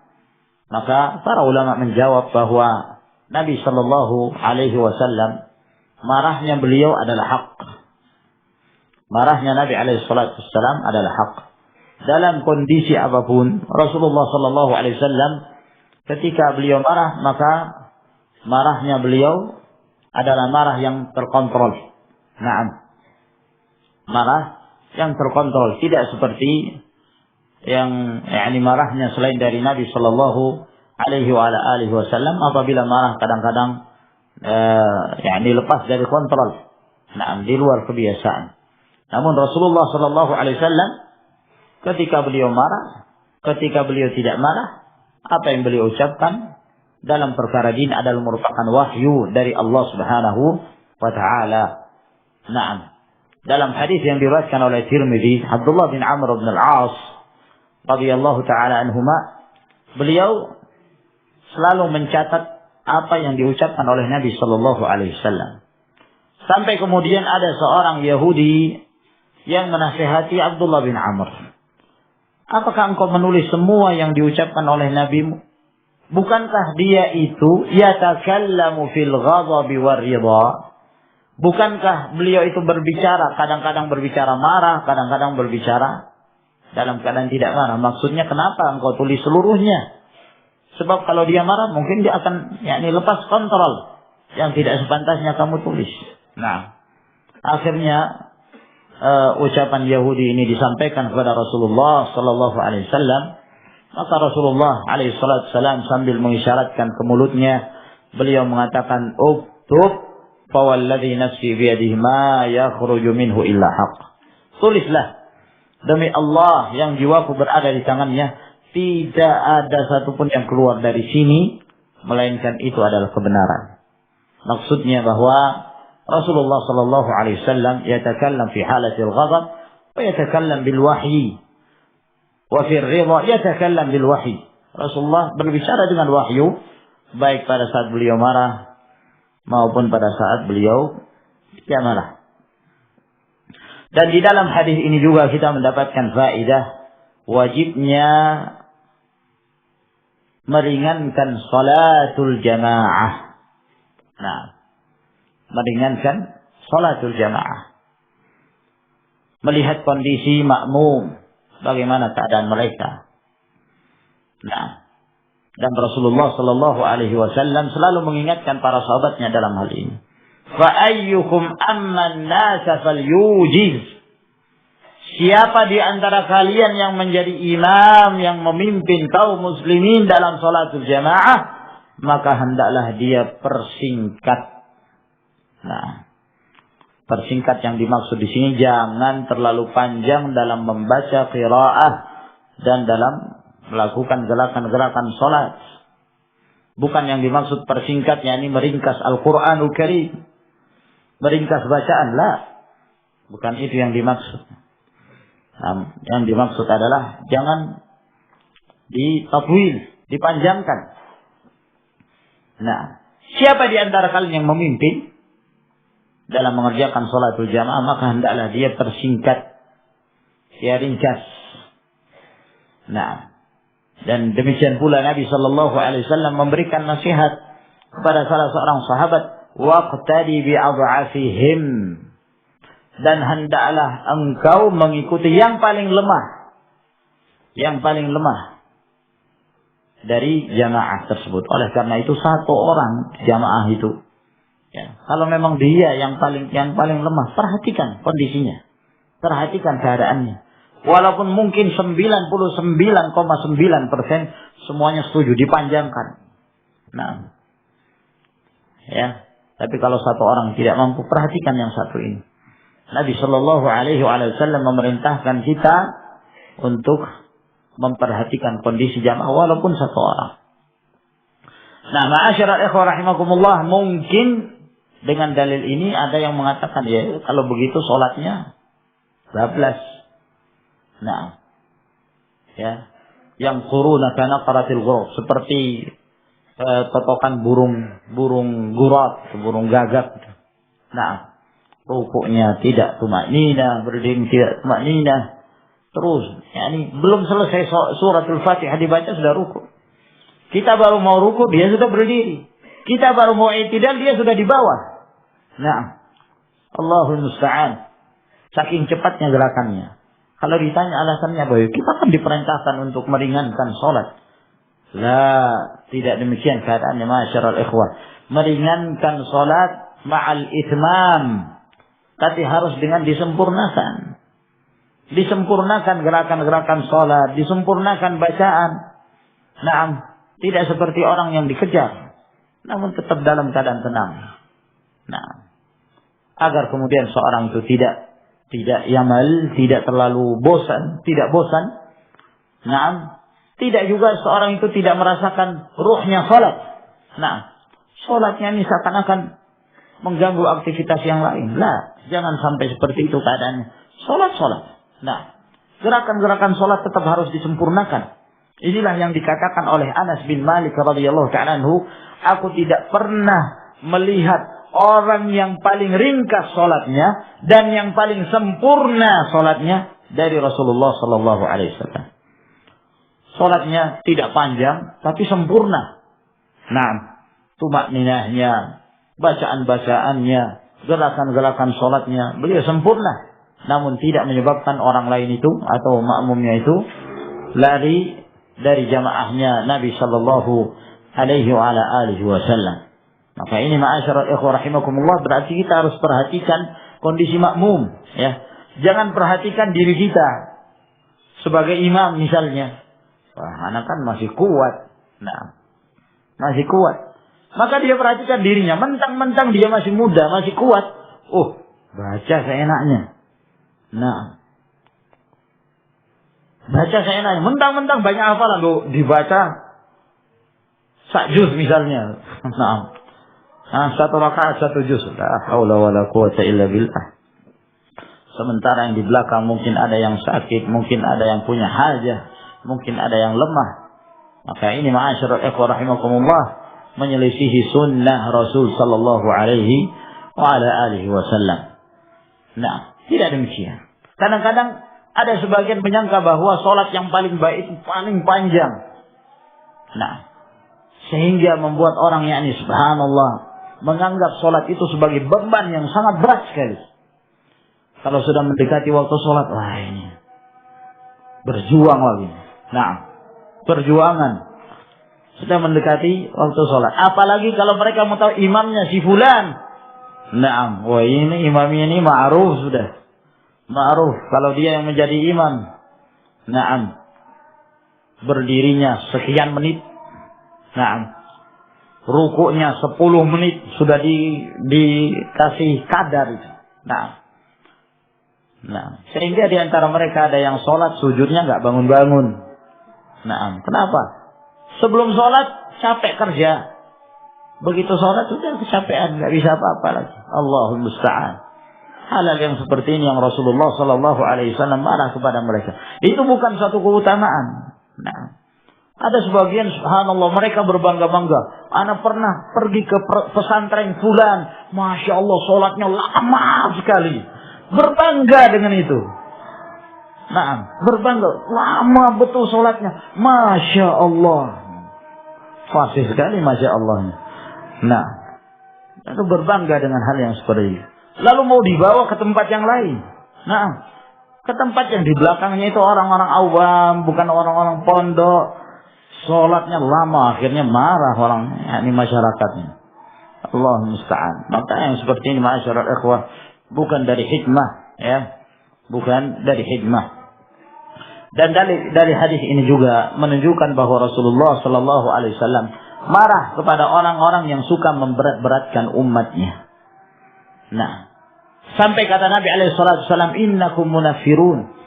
Maka para ulama menjawab bahwa Nabi Shallallahu Alaihi Wasallam marahnya beliau adalah hak. Marahnya Nabi Alaihi Wasallam adalah hak. Dalam kondisi apapun, Rasulullah Shallallahu Alaihi Wasallam ketika beliau marah, maka marahnya beliau adalah marah yang terkontrol. Naam. Marah yang terkontrol, tidak seperti yang marahnya selain dari Nabi Shallallahu Alaihi Wasallam apabila marah kadang-kadang lepas dari kontrol, di luar kebiasaan. Namun Rasulullah Shallallahu Alaihi Wasallam ketika beliau marah, ketika beliau tidak marah, apa yang beliau ucapkan dalam perkara din adalah merupakan wahyu dari Allah Subhanahu wa Ta'ala. Naam. Dalam hadis yang diriwayatkan oleh Tirmidzi, Abdullah bin Amr bin Al-As radhiyallahu taala anhuma, beliau selalu mencatat apa yang diucapkan oleh Nabi sallallahu alaihi wasallam. Sampai kemudian ada seorang Yahudi yang menasihati Abdullah bin Amr. Apakah engkau menulis semua yang diucapkan oleh Nabimu? Bukankah dia itu yatakallamu fil ghadabi war ridha? Bukankah beliau itu berbicara, kadang-kadang berbicara marah, kadang-kadang berbicara dalam keadaan tidak marah? Maksudnya kenapa engkau tulis seluruhnya? Sebab kalau dia marah mungkin dia akan lepas kontrol yang tidak sepantasnya kamu tulis. Nah, akhirnya ucapan Yahudi ini disampaikan kepada Rasulullah sallallahu alaihi wasallam. Maka Rasulullah alaihi wasallam sambil mengisyaratkan ke mulutnya, beliau mengatakan, "Uktub fa walladzi nafsi bi yadihi ma yakhruju minhu illa haqq." Tulislah, demi Allah yang jiwaku berada di tangannya, tidak ada satupun yang keluar dari sini melainkan itu adalah kebenaran. Maksudnya bahwa Rasulullah sallallahu alaihi wasallam yatakallam fi halatil ghadab wa yatakallam bil wahyi wa fi ridha yatakallam bil wahyi. Rasulullah berbicara dengan wahyu baik pada saat beliau marah maupun pada saat beliau tidak marah. Dan di dalam hadis ini juga kita mendapatkan faedah wajibnya meringankan salatul jamaah. Nah, meringankan salatul jamaah. Melihat kondisi makmum, bagaimana keadaan mereka. Nah, dan Rasulullah sallallahu alaihi wasallam selalu mengingatkan para sahabatnya dalam hal ini. Fa ayyukum amman nasa falyujiz. Siapa di antara kalian yang menjadi imam, yang memimpin kaum muslimin dalam salatul jamaah, maka hendaklah dia persingkat. Nah, persingkat yang dimaksud di sini jangan terlalu panjang dalam membaca qiraah dan dalam melakukan gerakan-gerakan salat. Bukan yang dimaksud persingkat yakni meringkas Al-Qur'anul Karim, meringkas bacaan, la. Bukan itu yang dimaksud. Nah, yang dimaksud adalah jangan ditatwil, dipanjangkan. Nah, siapa di antara kalian yang memimpin dalam mengerjakan salatul jamaah, maka hendaklah dia persingkat, dia ringkas. Nah, dan demikian pula Nabi sallallahu alaihi wasallam memberikan nasihat kepada salah seorang sahabat, waqtadi bi'adhafihim, dan hendaklah engkau mengikuti yang paling lemah, dari jamaah tersebut. Oleh karena itu satu orang jamaah itu, ya, kalau memang dia yang paling lemah, perhatikan kondisinya, perhatikan keadaannya. Walaupun mungkin 99,9% semuanya setuju dipanjangkan. Nah, ya, tapi kalau satu orang tidak mampu, perhatikan yang satu ini. Nabi Shallallahu Alaihi Wasallam memerintahkan kita untuk memperhatikan kondisi jamaah walaupun satu orang. Nah, ma'asyiral ikhwah rahimakumullah, mungkin dengan dalil ini ada yang mengatakan, ya kalau begitu sholatnya bablas. Nah, ya, yang quruna kana qaratil ghurab, seperti totokan burung gurat, burung gagak. Nah, rukuknya tidak tumakninah, berdiri tidak tumakninah. Terus, yakni belum selesai suratul Fatihah dibaca sudah ruku. Kita baru mau ruku, dia sudah berdiri. Kita baru mau i'tidal, dia sudah di bawah. Nah, Allahul musta'an. Saking cepatnya gerakannya. Kalau ditanya alasannya, bahwa kita kan diperintahkan untuk meringankan sholat. La, tidak demikian keadaannya, ma'asyiral ikhwah. Meringankan sholat ma'al itmam, tapi harus dengan disempurnakan. Disempurnakan gerakan-gerakan sholat, disempurnakan bacaan. Naam, tidak seperti orang yang dikejar, namun tetap dalam keadaan tenang. Nah, agar kemudian seorang itu tidak yamal, tidak terlalu bosan, tidak bosan. Nah, tidak juga seorang itu tidak merasakan ruhnya sholat. Nah, sholatnya ini seakan-akan mengganggu aktivitas yang lain. Nah, jangan sampai seperti itu keadaannya. Sholat. Nah, gerakan-gerakan sholat tetap harus disempurnakan. Inilah yang dikatakan oleh Anas bin Malik radhiyallahu ta'ala anhu, aku tidak pernah melihat orang yang paling ringkas sholatnya dan yang paling sempurna sholatnya dari Rasulullah sallallahu alaihi wasallam. Sholatnya tidak panjang tapi sempurna. Nah, tumakninahnya, bacaan-bacaannya, gerakan-gerakan sholatnya, beliau sempurna. Namun tidak menyebabkan orang lain itu atau makmumnya itu lari dari jamaahnya Nabi sallallahu alaihi wasallam. Maka ini ma'asyiral ikhwah rahimakumullah, berarti kita harus perhatikan kondisi makmum, ya. Jangan perhatikan diri kita sebagai imam misalnya. Wah, anak kan masih kuat. Nah, masih kuat. Maka dia perhatikan dirinya, mentang-mentang dia masih muda, masih kuat. Oh, baca seenaknya. Nah, baca seenaknya. Mentang-mentang banyak hafalan, loh, dibaca sak juz misalnya. Satu rakaat 1 juz. La haula wala quwwata illa billah. Sementara yang di belakang mungkin ada yang sakit, mungkin ada yang punya hajah, mungkin ada yang lemah. Maka ini ma'asyiral ikhwah rahimakumullah, menyelisihi sunnah Rasul sallallahu alaihi wasallam. Nah, tidak demikian. Kadang-kadang ada sebagian menyangka bahwa sholat yang paling baik itu paling panjang. Nah, sehingga membuat orang yakni subhanallah menganggap sholat itu sebagai beban yang sangat berat sekali. Kalau sudah mendekati waktu sholat, wah ini berjuang lagi. Nah, perjuangan sudah mendekati waktu sholat. Apalagi kalau mereka mau tahu imamnya si fulan. Nah, wah ini imamnya ini ma'ruf sudah. Ma'ruf kalau dia yang menjadi imam. Nah, berdirinya sekian menit. Nah, rukuknya 10 menit sudah dikasih kadar itu. Nah, sehingga di antara mereka ada yang sholat sujudnya nggak bangun-bangun. Nah, kenapa? Sebelum sholat capek kerja. Begitu sholat sudah kecapean, nggak bisa apa-apa lagi. Allahul musta'an. Hal yang seperti ini yang Rasulullah sallallahu alaihi wasallam marah kepada mereka. Itu bukan satu keutamaan. Nah, ada sebagian subhanallah mereka berbangga-bangga. Anak pernah pergi ke pesantren fulan, masya Allah sholatnya lama sekali. Berbangga dengan itu. Nah, berbangga lama betul sholatnya, masya Allah. Fasih sekali masya Allah. Nah, itu berbangga dengan hal yang seperti itu. Lalu mau dibawa ke tempat yang lain. Nah, ke tempat yang di belakangnya itu orang-orang awam, bukan orang-orang pondok. Sholatnya lama, akhirnya marah orang, yakni masyarakatnya. Allah musta'an. Maka yang seperti ini masyarakat ikhwah bukan dari hikmah, ya, bukan dari hikmah. Dan dari hadis ini juga menunjukkan bahwa Rasulullah Sallallahu Alaihi Wasallam marah kepada orang-orang yang suka memberat-beratkan umatnya. Nah, sampai kata Nabi Alaihi Wasallam, innakum munafirun.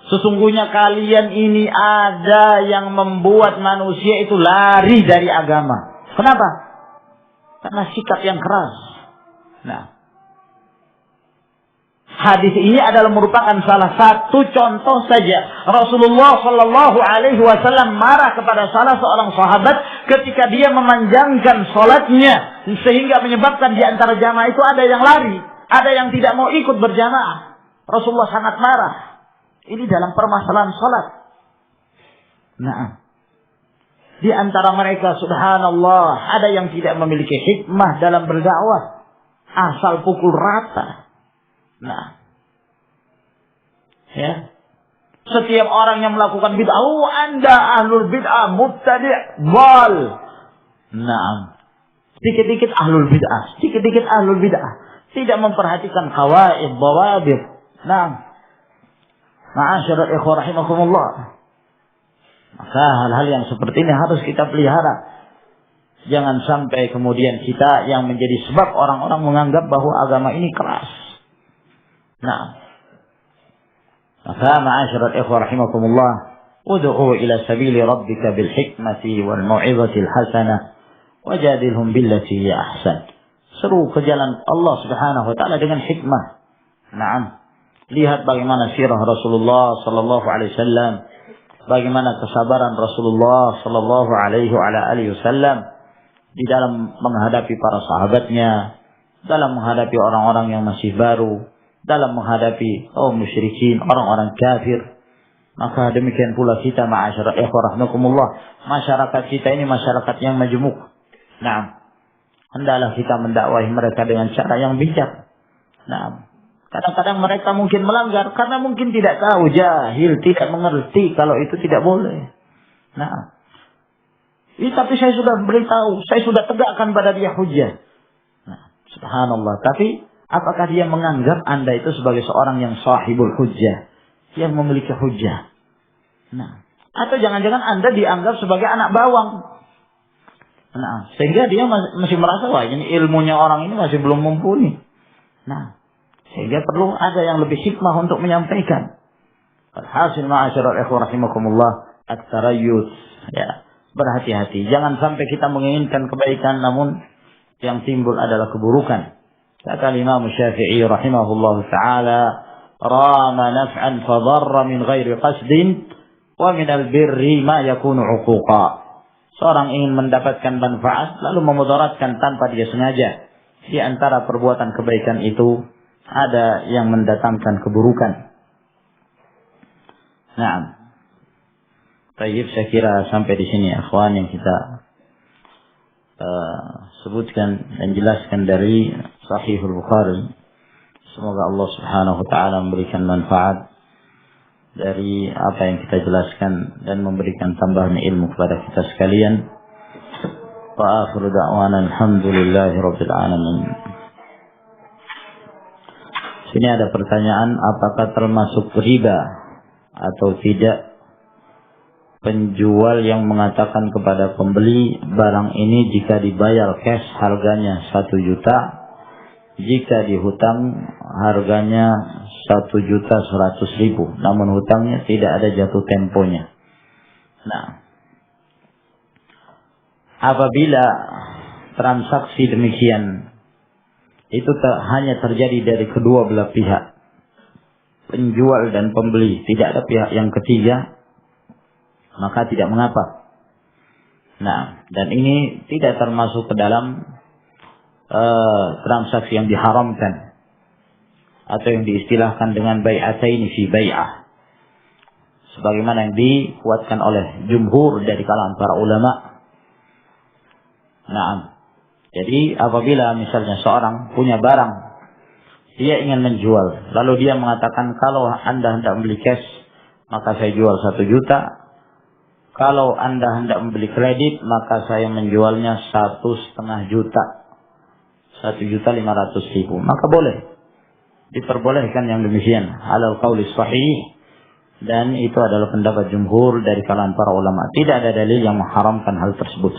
Sesungguhnya kalian ini ada yang membuat manusia itu lari dari agama. Kenapa? Karena sikap yang keras. Nah, hadis ini adalah merupakan salah satu contoh saja. Rasulullah Shallallahu Alaihi Wasallam marah kepada salah seorang sahabat ketika dia memanjangkan sholatnya sehingga menyebabkan di antara jamaah itu ada yang lari, ada yang tidak mau ikut berjamaah. Rasulullah sangat marah. Ini dalam permasalahan sholat. Nah, di antara mereka subhanallah ada yang tidak memiliki hikmah dalam berdakwah, asal pukul rata. Nah, ya, setiap orang yang melakukan bid'ah, oh anda ahlul bid'ah, mubtadi', wal. Nah, sedikit-dikit ahlul bid'ah, sedikit-dikit ahlul bid'ah, tidak memperhatikan qawaid, bawabit. Nah, ma'asyiral ikhwah rahimakumullah. Maka hal-hal yang seperti ini harus kita pelihara. Jangan sampai kemudian kita yang menjadi sebab orang-orang menganggap bahwa agama ini keras. Nah, maka ma'asyiral ikhwah rahimakumullah, ud'u ila sabili rabbika bil hikmati wal mau'izati al hasanah wajadilhum billati hiya ahsan. Seru ke jalan Allah Subhanahu wa taala dengan hikmah. Naam. Lihat bagaimana sirah Rasulullah sallallahu alaihi wasallam, bagaimana kesabaran Rasulullah sallallahu alaihi wasallam di dalam menghadapi para sahabatnya, dalam menghadapi orang-orang yang masih baru, dalam menghadapi kaum musyrikin, orang-orang kafir. Maka demikian pula kita ma'asyiral ikhwah rahimakumullah, masyarakat kita ini masyarakat yang majmuk. Nah, hendaklah kita mendakwahi mereka dengan cara yang bijak. Nah, kadang-kadang mereka mungkin melanggar karena mungkin tidak tahu, jahil, tidak mengerti kalau itu tidak boleh. Nah, tapi saya sudah beritahu, saya sudah tegakkan pada dia hujjah. Nah, subhanallah. Tapi apakah dia menganggap Anda itu sebagai seorang yang sahibul hujjah, yang memiliki hujjah? Nah, atau jangan-jangan Anda dianggap sebagai anak bawang. Nah, sehingga dia masih merasa wah ini ilmunya orang ini masih belum mumpuni. Nah, sehingga perlu ada yang lebih hikmah untuk menyampaikan. Alhasil ma'asyiral ikhwah rahimakumullah, at-tarayyus, ya, berhati-hati. Jangan sampai kita menginginkan kebaikan namun yang timbul adalah keburukan. Kata Imam Syafi'i rahimahullah ta'ala, rama naf'an fadarra min ghairi qasdin wa min al-birri ma yakunu 'uquqa. Seorang ingin mendapatkan manfaat lalu memudaratkan tanpa dia sengaja. Di antara perbuatan kebaikan itu ada yang mendatangkan keburukan. Nah, baik, saya kira sampai di sini akhwan yang kita sebutkan dan jelaskan dari Sahihul Bukhari. Semoga Allah Subhanahu wa taala memberikan manfaat dari apa yang kita jelaskan dan memberikan tambahan ilmu kepada kita sekalian. Wa akhiru da'wana alhamdulillahi rabbil alamin. Sini ada pertanyaan, apakah termasuk riba atau tidak penjual yang mengatakan kepada pembeli barang ini jika dibayar cash harganya 1 juta, jika dihutang harganya 1.100.000, namun hutangnya tidak ada jatuh temponya. Nah, apabila transaksi demikian itu hanya terjadi dari kedua belah pihak, penjual dan pembeli, tidak ada pihak yang ketiga, maka tidak mengapa. Nah, dan ini tidak termasuk ke dalam transaksi yang diharamkan atau yang diistilahkan dengan bai'ataini fi bai'ah, sebagaimana yang dikuatkan oleh jumhur dari kalangan para ulama. Nah, Jadi apabila misalnya seorang punya barang, dia ingin menjual, lalu dia mengatakan, kalau Anda hendak membeli cash, maka saya jual 1 juta. Kalau Anda hendak membeli kredit, maka saya menjualnya 1,5 juta. 1.500.000. Maka boleh. Diperbolehkan yang demikian. Alal qauli sahih. Dan itu adalah pendapat jumhur dari kalangan para ulama. Tidak ada dalil yang mengharamkan hal tersebut.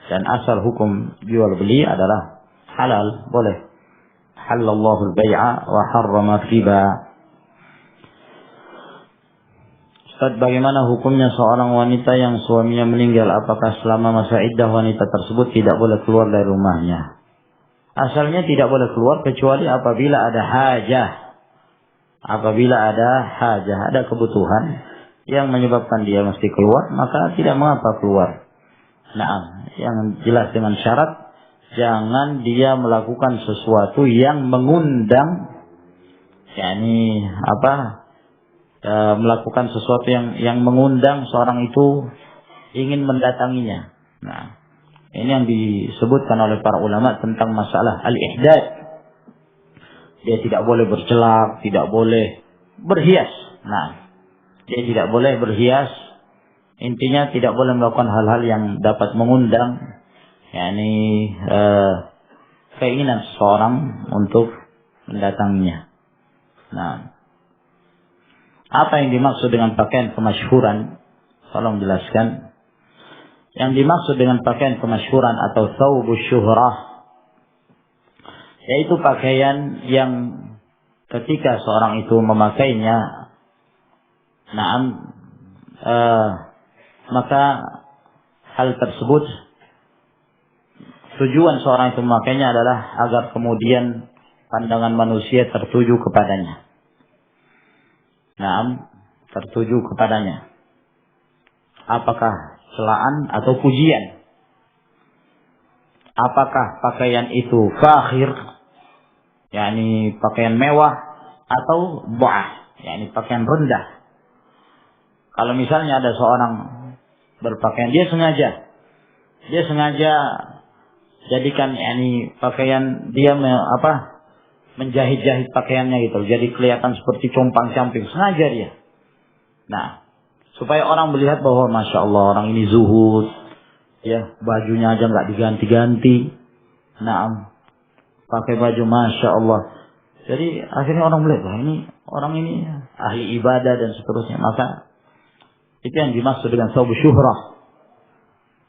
Dan asal hukum jual beli adalah halal, boleh. Halallahu al-bay'a wa harrama riba. Ustaz, bagaimana hukumnya seorang wanita yang suaminya meninggal? Apakah selama masa iddah wanita tersebut tidak boleh keluar dari rumahnya? Asalnya tidak boleh keluar kecuali apabila ada hajah. Apabila ada hajah, ada kebutuhan yang menyebabkan dia mesti keluar, maka tidak mengapa keluar. Nah, yang jelas dengan syarat jangan dia melakukan sesuatu yang mengundang, yakni melakukan sesuatu yang mengundang seorang itu ingin mendatanginya. Nah, ini yang disebutkan oleh para ulama tentang masalah al-ihdad. Dia tidak boleh bercelak, tidak boleh berhias. Nah, dia tidak boleh berhias. Intinya tidak boleh melakukan hal-hal yang dapat mengundang, yakni keinginan seseorang untuk mendatanginya. Nah, apa yang dimaksud dengan pakaian kemasyhuran? Tolong jelaskan. Yang dimaksud dengan pakaian kemasyhuran atau thawbus syuhrah, yaitu pakaian yang ketika seorang itu memakainya, maka hal tersebut tujuan seorang itu memakainya adalah agar kemudian pandangan manusia tertuju kepadanya. Tertuju kepadanya. Apakah celaan atau pujian? Apakah pakaian itu fakhir, yakni pakaian mewah, atau bu'ah, yakni pakaian rendah? Kalau misalnya ada seorang berpakaian, dia sengaja jadikan yakni pakaian dia menjahit-jahit pakaiannya gitu, jadi kelihatan seperti compang-camping, sengaja dia. Nah, supaya orang melihat bahwa masya Allah orang ini zuhud, ya bajunya aja nggak diganti-ganti, pakai baju masya Allah. Jadi akhirnya orang melihat, wah ini orang ini ahli ibadah dan seterusnya. Maka itu yang dimaksud dengan thawbus syuhrah,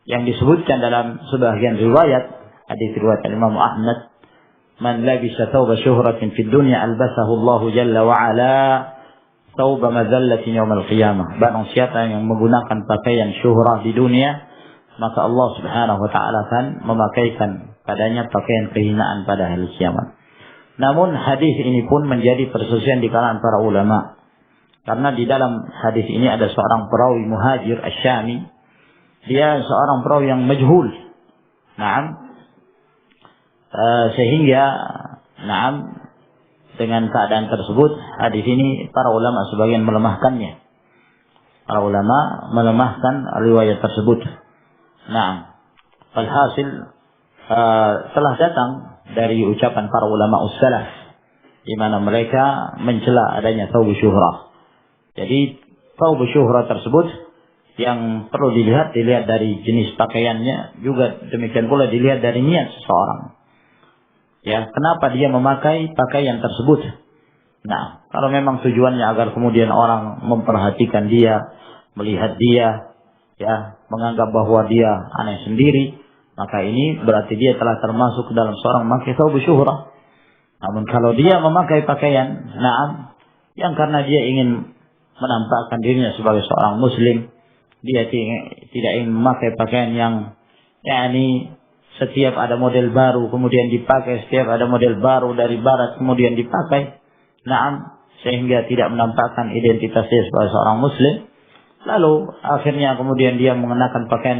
yang disebutkan dalam sebagian riwayat, hadis riwayat Imam Ahmad, man labisa thawba syuhratin fid dunya albasahu Allah jalla wa ala thawba madzallatin yaumil qiyamah. Barang siapa yang menggunakan pakaian syuhrah di dunia, maka Allah Subhanahu wa taala akan memakaikan padanya pakaian kehinaan pada hari kiamat. Namun hadis ini pun menjadi perselisihan di kalangan para ulama. Karena di dalam hadis ini ada seorang perawi muhajir Asy-Syami. Dia seorang perawi yang majhul. Sehingga dengan keadaan tersebut, hadis ini para ulama sebagian melemahkannya. Para ulama melemahkan riwayat tersebut. Alhasil telah datang dari ucapan para ulama ussalaf, di mana mereka mencela adanya thawbus syuhrah. Jadi thawbus syuhrah tersebut yang perlu dilihat dari jenis pakaiannya, juga demikian pula dilihat dari niat seseorang. Ya, kenapa dia memakai pakaian tersebut? Nah, kalau memang tujuannya agar kemudian orang memperhatikan dia, melihat dia, ya, menganggap bahwa dia aneh sendiri, maka ini berarti dia telah termasuk ke dalam seorang memakai thawbus syuhrah. Namun kalau dia memakai pakaian, yang karena dia ingin menampakkan dirinya sebagai seorang muslim, dia tidak ingin memakai pakaian yang yakni setiap ada model baru kemudian dipakai, setiap ada model baru dari barat kemudian dipakai, sehingga tidak menampakkan identitas dia sebagai seorang muslim. Lalu akhirnya kemudian dia mengenakan pakaian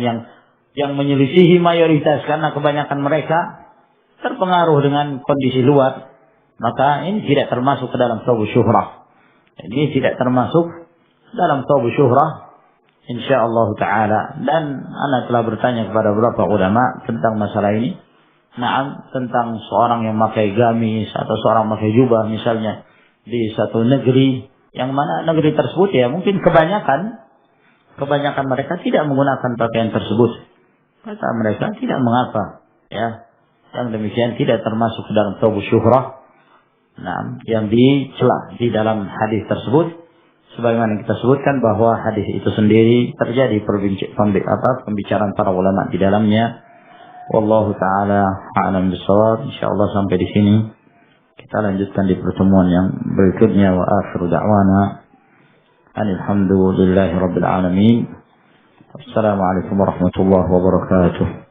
yang menyelisihi mayoritas, karena kebanyakan mereka terpengaruh dengan kondisi luar, maka ini tidak termasuk ke dalam thawbus syuhrah. Ini tidak termasuk dalam thawbus syuhrah, insyaallah taala. Dan ana telah bertanya kepada beberapa ulama tentang masalah ini, tentang seorang yang memakai gamis atau seorang memakai jubah misalnya di satu negeri, yang mana negeri tersebut ya mungkin kebanyakan mereka tidak menggunakan pakaian tersebut. Kata mereka tidak mengapa, ya. Yang demikian tidak termasuk dalam thawbu syuhrah. Yang dicela di dalam hadis tersebut, sebagaimana kita sebutkan bahwa hadis itu sendiri terjadi pembicaraan para ulama di dalamnya. Wallahu taala a'lam bishawab. Insyaallah sampai di sini kita lanjutkan di pertemuan yang berikutnya. Wa akhiru da'wana alhamdulillahi rabbil alamin. Assalamualaikum warahmatullahi wabarakatuh.